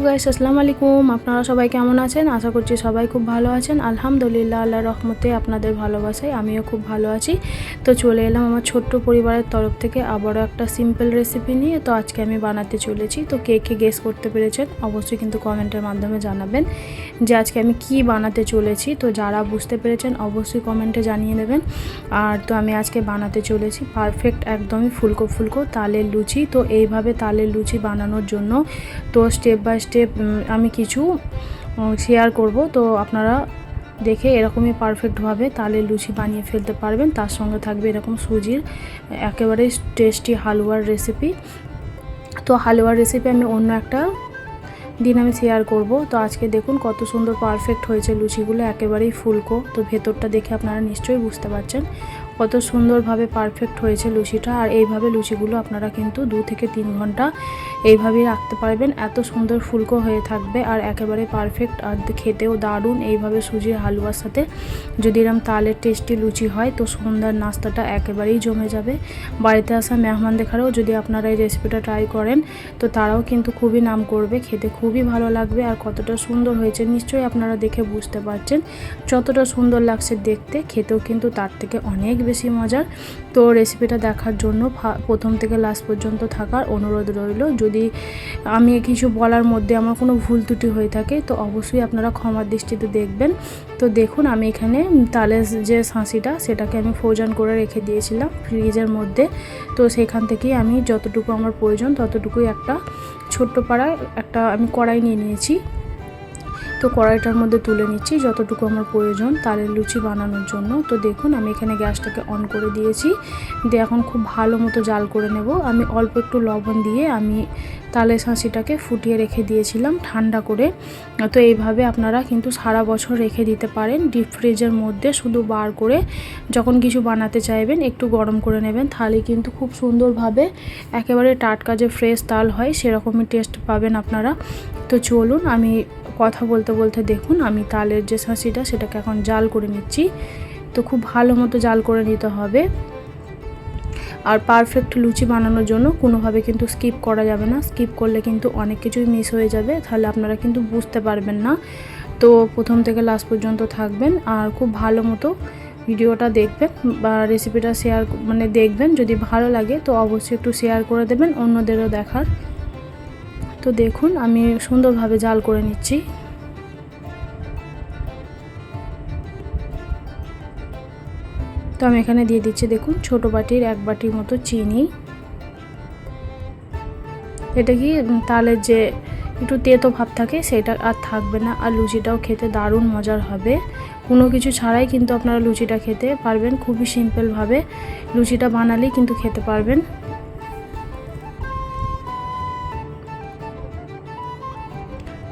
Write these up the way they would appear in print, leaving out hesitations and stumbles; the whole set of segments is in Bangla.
গাইস আসসালামু আলাইকুম। আপনারা সবাই কেমন আছেন? আশা করছি সবাই খুব ভালো আছেন। আলহামদুলিল্লাহ, আল্লাহর রহমতে আপনাদের ভালোবাসায় আমিও খুব ভালো আছি। তো চলে এলাম আমার ছোট্ট পরিবারের তরফ থেকে আবারও একটা সিম্পল রেসিপি নিয়ে। তো আজকে আমি বানাতে চলেছি। তো কে কে গেস করতে পেরেছেন অবশ্যই কিন্তু কমেন্টের মাধ্যমে জানাবেন যে আজকে আমি কি বানাতে চলেছি। তো যারা বুঝতে পেরেছেন অবশ্যই কমেন্টে জানিয়ে দেবেন। আর তো আমি আজকে বানাতে চলেছি পারফেক্ট একদমই ফুলকো ফুলকো তালের লুচি। তো এইভাবে তালের লুচি বানানোর জন্য তো স্টেপ বাই স্টেপ আমি কিছু শেয়ার করব। তো আপনারা দেখে এরকমই পারফেক্টভাবে তালের লুচি বানিয়ে ফেলতে পারবেন। তার সঙ্গে থাকবে এরকম সুজির একেবারে টেস্টি হালুয়ার রেসিপি। তো হালুয়ার রেসিপি আমি অন্য একটা দিন আমি শেয়ার করব। তো আজকে দেখুন কত সুন্দর পারফেক্ট হয়েছে লুচিগুলো, একেবারেই ফুলকো। তো ভেতরটা দেখে আপনারা নিশ্চয়ই বুঝতে পারছেন কত সুন্দরভাবে পারফেক্ট হয়েছে লুচিটা। আর এইভাবে লুচিগুলো আপনারা কিন্তু 2 থেকে 3 ঘন্টা এইভাবেই রাখতে পারবেন, এত সুন্দর ফুলকো হয়ে থাকবে আর একেবারে পারফেক্ট। আর খেতেও দারুণ। এইভাবে সুজির হালুয়ার সাথে যদি এরকম তালের টেস্টি লুচি হয় তো সন্ধ্যার নাস্তাটা একেবারেই জমে যাবে। বাড়িতে আসা মেহমান দেখারও যদি আপনারা এই রেসিপিটা ট্রাই করেন তো তারাও কিন্তু খুবই নাম করবে, খেতে খুবই ভালো লাগবে। আর কতটা সুন্দর হয়েছে নিশ্চয়ই আপনারা দেখে বুঝতে পারছেন। যতটা সুন্দর লাগছে দেখতে, খেতেও কিন্তু তার থেকে অনেক বেশি মজার। তো রেসিপিটা দেখার জন্য প্রথম থেকে লাস্ট পর্যন্ত থাকার অনুরোধ রইল। যদি আমি কিছু বলার মধ্যে আমার কোনো ভুল ত্রুটি হয়ে থাকে তো অবশ্যই আপনারা ক্ষমার দৃষ্টিতে দেখবেন। তো দেখুন আমি এখানে তালের যে শাঁসিটা সেটাকে আমি ফ্রোজেন করে রেখে দিয়েছিলাম ফ্রিজের মধ্যে। তো সেখান থেকেই আমি যতটুকু আমার প্রয়োজন ততটুকুই একটা ছোট্ট পাড়ায় একটা আমি কড়াই নিয়ে নিয়েছি। তো কড়াইটার মধ্যে তুলে নিচ্ছি যতটুকু আমার প্রয়োজন তালের লুচি বানানোর জন্য। তো দেখুন আমি এখানে গ্যাসটাকে অন করে দিয়েছি, দিয়ে এখন খুব ভালো মতো জাল করে নেব। আমি অল্প একটু লবণ দিয়ে আমি তালের শাঁসিটাকে ফুটিয়ে রেখে দিয়েছিলাম ঠান্ডা করে। তো এইভাবে আপনারা কিন্তু সারা বছর রেখে দিতে পারেন ডিপ ফ্রিজের মধ্যে। শুধু বার করে যখন কিছু বানাতে চাইবেন একটু গরম করে নেবেন, তাহলে কিন্তু খুব সুন্দরভাবে একেবারে টাটকা যে ফ্রেশ তাল হয় সেরকমই টেস্ট পাবেন আপনারা। তো চলুন আমি কথা বলতে বলতে দেখুন আমি তালের যে শাঁসিটা সেটাকে এখন জাল করে নিচ্ছি। তো খুব ভালো মতো জাল করে নিতে হবে। আর পারফেক্ট লুচি বানানোর জন্য কোনোভাবে কিন্তু স্কিপ করা যাবে না। স্কিপ করলে কিন্তু অনেক কিছুই মিস হয়ে যাবে, তাহলে আপনারা কিন্তু বুঝতে পারবেন না। তো প্রথম থেকে লাস্ট পর্যন্ত থাকবেন আর খুব ভালো মতো ভিডিওটা দেখবেন বা রেসিপিটা শেয়ার দেখবেন। যদি ভালো লাগে তো অবশ্যই একটু শেয়ার করে দেবেন অন্যদেরও দেখার। তো দেখুন আমি সুন্দরভাবে জাল করে নিচ্ছি। তো আমি এখানে দিয়ে দিচ্ছি দেখুন ছোট বাটির 1 বাটির মতো চিনি। এটা কি তালের যে একটু তেতো ভাব থাকে সেটা আর থাকবে না, আর লুচিটাও খেতে দারুণ মজার হবে। কোনো কিছু ছাড়াই কিন্তু আপনারা লুচিটা খেতে পারবেন, খুবই সিম্পলভাবে লুচিটা বানালেই কিন্তু খেতে পারবেন।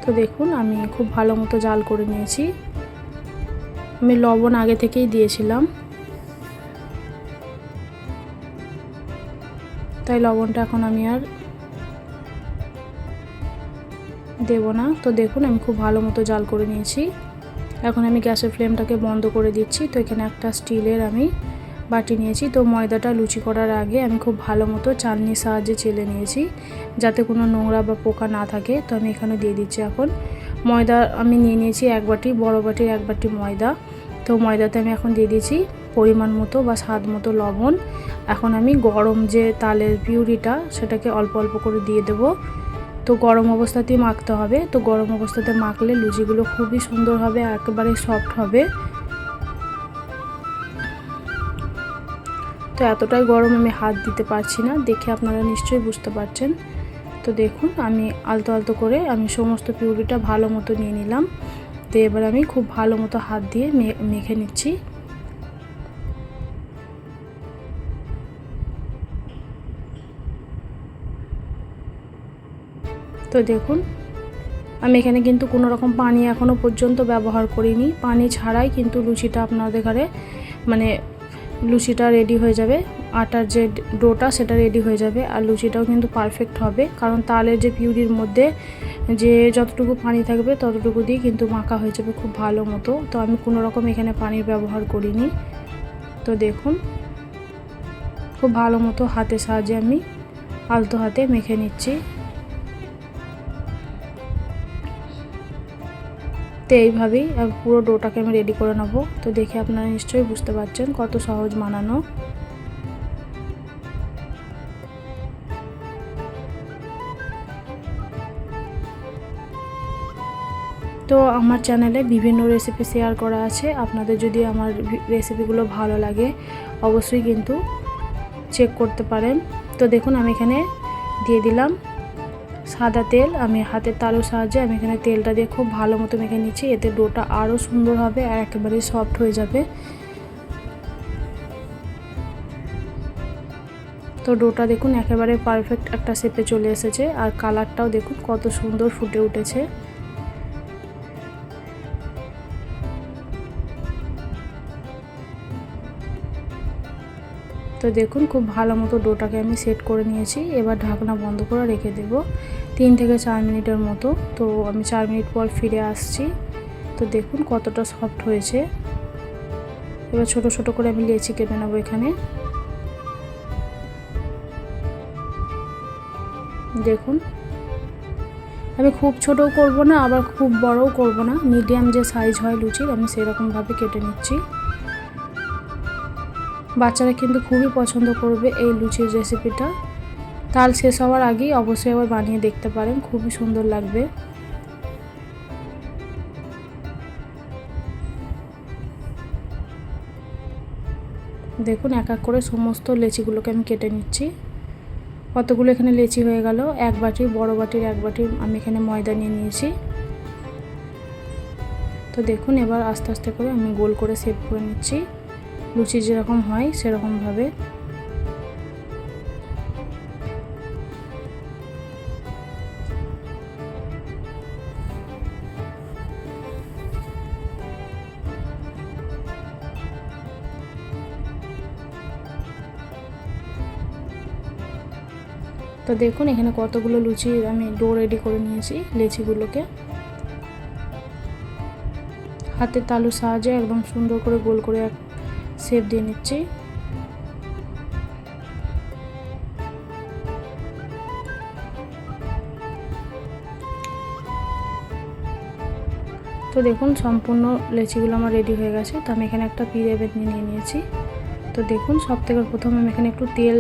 তো দেখুন আমি খুব ভালো মতো জাল করে নিয়েছি। আমি লবণ আগে থেকেই দিয়েছিলাম, তাই লবণটা এখন আমি আর দেব না। তো দেখুন আমি খুব ভালো মতো জাল করে নিয়েছি। এখন আমি গ্যাসের ফ্লেমটাকে বন্ধ করে দিচ্ছি। তো এখানে একটা স্টিলের আমি বাটি নিয়েছি। তো ময়দাটা লুচি করার আগে আমি খুব ভালো মতো চালনির সাহায্যে চেলে নিয়েছি যাতে কোনো নোংরা বা পোকা না থাকে। তো আমি এখানে দিয়ে দিচ্ছি এখন ময়দা। আমি নিয়ে নিয়েছি 1 বাটি, বড় বাটির 1 বাটি ময়দা। তো ময়দাতে আমি এখন দিয়ে দিয়েছি পরিমাণ মতো বা স্বাদ মতো লবণ। এখন আমি গরম যে তালের পিউরিটা সেটাকে অল্প অল্প করে দিয়ে দেবো। তো গরম অবস্থাতেই মাখতে হবে। তো গরম অবস্থাতে মাখলে লুচিগুলো খুবই সুন্দর হবে, একেবারে সফট হবে। তো এতটাই গরম আমি হাত দিতে পারছি না, দেখে আপনারা নিশ্চয়ই বুঝতে পারছেন। তো দেখুন আমি আলতো আলতো করে আমি সমস্ত পিউরিটা ভালো মতো নিয়ে নিলাম। তো এবার আমি খুব ভালো মতো হাত দিয়ে মেখে নিচ্ছি। তো দেখুন আমি এখানে কিন্তু কোনো রকম পানি এখনও পর্যন্ত ব্যবহার করিনি। পানি ছাড়াই কিন্তু লুচিটা আপনাদের ঘরে লুচিটা রেডি হয়ে যাবে। আটার যে ডোটা সেটা রেডি হয়ে যাবে আর লুচিটাও কিন্তু পারফেক্ট হবে, কারণ তালের যে পিউরির মধ্যে যে যতটুকু পানি থাকবে ততটুকু দিয়ে কিন্তু মাখা হয়ে যাবে খুব ভালো মতো। তো আমি কোনো রকম এখানে পানির ব্যবহার করিনি। তো দেখুন খুব ভালো মতো হাতের সাহায্যে আমি আলতো হাতে মেখে নিচ্ছি। এইভাবেই পুরো ডোটাকে আমি রেডি করে নেব। তো দেখে আপনারা নিশ্চয়ই বুঝতে পারছেন কত সহজ বানানো। তো আমার চ্যানেলে বিভিন্ন রেসিপি শেয়ার করা আছে, আপনাদের যদি আমার রেসিপিগুলো ভালো লাগে অবশ্যই কিন্তু চেক করতে পারেন। তো দেখুন আমি এখানে দিয়ে দিলাম সাদা তেল। আমি হাতের তালুর সাহায্যে আমি এখানে তেলটা দিয়ে খুব ভালো মতো মেখে নিচ্ছি, এতে ডোটা আরও সুন্দর হবে আর একেবারে সফট হয়ে যাবে। তো ডোটা দেখুন একেবারে পারফেক্ট একটা শেপে চলে এসেছে, আর কালারটাও দেখুন কত সুন্দর ফুটে উঠেছে। তো দেখুন খুব ভালো মতো ডোটাকে আমি সেট করে নিয়েছি। এবার ঢাকনা বন্ধ করে রেখে দেব 3 থেকে 4 মিনিটের মতো। তো আমি 4 মিনিট পর ফিরে আসছি। তো দেখুন কতটা সফট হয়েছে। এবার ছোট ছোট করে আমি লেচি কেটে নেব এখানে। দেখুন আমি খুব ছোটও করব না আবার খুব বড়ও করব না, মিডিয়াম যে সাইজ হয় লুচির আমি সেরকমভাবে কেটে নিচ্ছি। বাচ্চারা কিন্তু খুবই পছন্দ করবে এই লুচির রেসিপিটা। তাল শেষ হওয়ার আগেই অবশ্যই আবার বানিয়ে দেখতে পারেন, খুবই সুন্দর লাগবে। দেখুন এক এক করে সমস্ত লেচিগুলোকে আমি কেটে নিচ্ছি। কতগুলো এখানে লেচি হয়ে গেল। এক বাটি, বড় বাটির এক বাটি আমি এখানে ময়দা নিয়ে নিয়েছি। তো দেখুন এবার আস্তে আস্তে করে আমি গোল করে শেপ করে নিচ্ছি, লুচি যেরকম হয় সেরকমভাবে। তো দেখুন এখানে কতগুলো লুচি আমি ডো রেডি করে নিয়েছি। লেচিগুলোকে হাতের তালুর সাহায্যে একদম সুন্দর করে গোল করে শেপ দিয়ে নিচ্ছি। তো দেখুন সম্পূর্ণ লেচিগুলো আমার রেডি হয়ে গেছে। তো আমি এখানে একটা পিঁড়ে বেটনি নিয়ে নিয়েছি। তো দেখুন সব থেকে প্রথমে আমি এখানে একটু তেল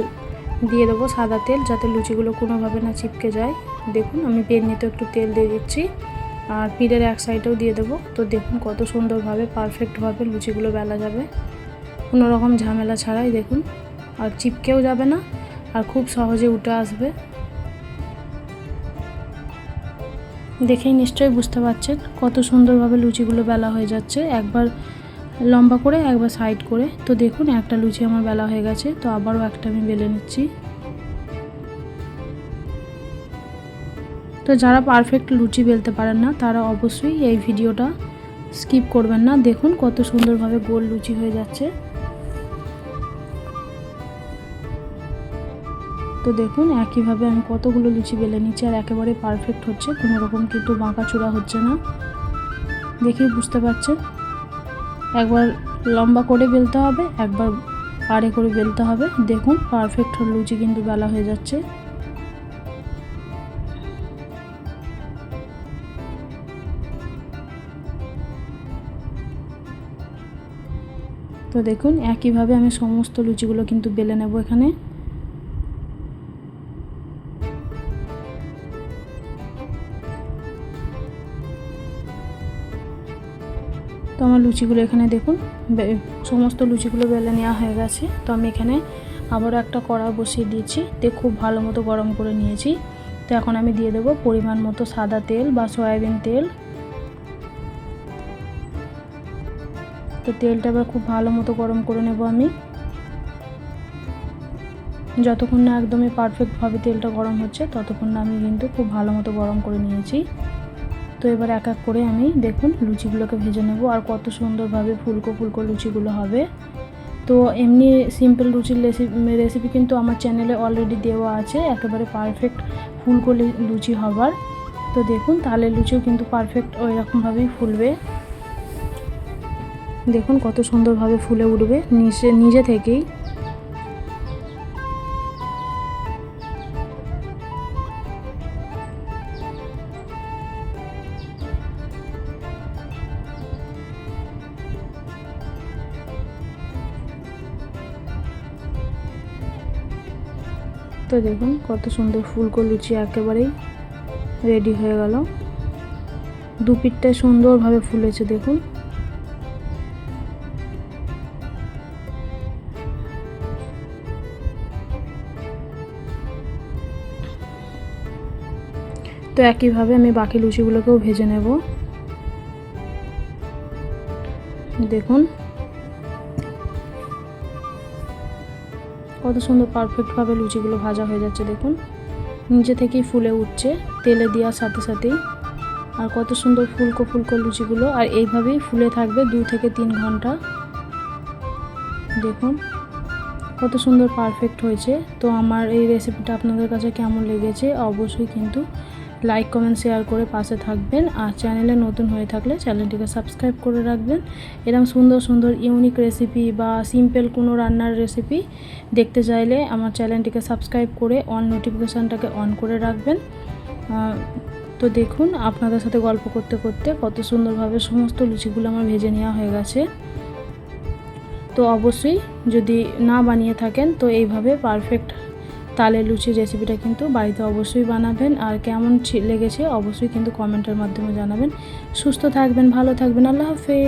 দিয়ে দেবো, সাদা তেল, যাতে লুচিগুলো কোনোভাবে না চিপকে যায়। দেখুন আমি বেটনিতে একটু তেল দিয়ে দিচ্ছি, আর পিঁড়ের এক সাইডেও দিয়ে দেবো। তো দেখুন কত সুন্দরভাবে পারফেক্টভাবে লুচিগুলো বেলা যাবে, কোনো রকম ঝামেলা ছাড়াই। দেখুন আর চিপকেও যাবে না, আর খুব সহজে উঠে আসবে। দেখেই নিশ্চয়ই বুঝতে পারছেন কত সুন্দরভাবে লুচিগুলো বেলা হয়ে যাচ্ছে, একবার লম্বা করে একবার সাইড করে। তো দেখুন একটা লুচি আমার বেলা হয়ে গেছে। তো আবারও একটা আমি বেলে নিচ্ছি। তো যারা পারফেক্ট লুচি বেলতে পারেন না তারা অবশ্যই এই ভিডিওটা স্কিপ করবেন না। দেখুন কত সুন্দরভাবে গোল লুচি হয়ে যাচ্ছে। তো দেখুন একইভাবে আমি কতগুলো লুচি বেলে নিচ্ছি, আর একেবারে পারফেক্ট হচ্ছে, কোনো রকম কিন্তু বাঁকা চূড়া হচ্ছে না। দেখেই বুঝতে পারছেন একবার লম্বা করে বেলতে হবে, একবার আড়ে করে বেলতে হবে। দেখুন পারফেক্ট লুচি কিন্তু বেলা হয়ে যাচ্ছে। তো দেখুন একইভাবে আমি সমস্ত লুচিগুলো কিন্তু বেলে নেব এখানে। তো আমার লুচিগুলো এখানে দেখুন সমস্ত লুচিগুলো বেলে নেওয়া হয়ে গেছে। তো আমি এখানে আবারও একটা কড়া বসিয়ে দিয়েছি, খুব ভালো মতো গরম করে নিয়েছি। তো এখন আমি দিয়ে দেবো পরিমাণ মতো সাদা তেল বা সয়াবিন তেল। তো তেলটা এবার খুব ভালো মতো গরম করে নেব আমি, যতক্ষণ না একদমই পারফেক্টভাবে তেলটা গরম হচ্ছে ততক্ষণ না আমি কিন্তু খুব ভালো মতো গরম করে নিয়েছি। তো এবার এক এক করে আমি দেখুন লুচিগুলোকে ভেজে নেব, আর কত সুন্দরভাবে ফুলকো ফুলকো লুচিগুলো হবে। তো এমনি সিম্পল লুচির রেসিপি কিন্তু আমার চ্যানেলে অলরেডি দেওয়া আছে, একেবারে পারফেক্ট ফুলকো লুচি হবার। তো দেখুন তালের লুচিও কিন্তু পারফেক্ট ওই রকমভাবেই ফুলবে। দেখুন কত সুন্দরভাবে ফুলে উঠবে নিজে থেকেই। তো তো দেখুন কত সুন্দর ফুলকো লুচি একেবারেই রেডি হয়ে গেল। দু পিঠটায় সুন্দরভাবে ফুলেছে দেখুন। তো একইভাবে আমি বাকি লুচিগুলোকেও ভেজে নেব। দেখুন কত সুন্দর পারফেক্টভাবে লুচিগুলো ভাজা হয়ে যাচ্ছে। দেখুন নিচে থেকেই ফুলে উঠছে তেলে দেওয়ার সাথে সাথেই। আর কত সুন্দর ফুলকো ফুলকো লুচিগুলো, আর এইভাবেই ফুলে থাকবে 2 থেকে 3 ঘন্টা। দেখুন কত সুন্দর পারফেক্ট হয়েছে। তো আমার এই রেসিপিটা আপনাদের কাছে কেমন লেগেছে অবশ্যই কিন্তু লাইক কমেন্ট শেয়ার করে পাশে থাকবেন। আর চ্যানেলে নতুন হয়ে থাকলে চ্যানেলটিকে সাবস্ক্রাইব করে রাখবেন। এরকম সুন্দর সুন্দর ইউনিক রেসিপি বা সিম্পল কোনো রান্নার রেসিপি দেখতে চাইলে আমার চ্যানেলটিকে সাবস্ক্রাইব করে অন নোটিফিকেশানটাকে অন করে রাখবেন। তো দেখুন আপনাদের সাথে গল্প করতে করতে কত সুন্দরভাবে সমস্ত লুচিগুলো আমার ভেজে নেওয়া হয়ে গেছে। তো অবশ্যই যদি না বানিয়ে থাকেন তো এইভাবে পারফেক্ট তালের লুচির রেসিপিটা কিন্তু বাড়িতে অবশ্যই বানাবেন। আর কেমন লেগেছে অবশ্যই কিন্তু কমেন্টের মাধ্যমে জানাবেন। সুস্থ থাকবেন, ভালো থাকবেন, আল্লাহ হাফেজ।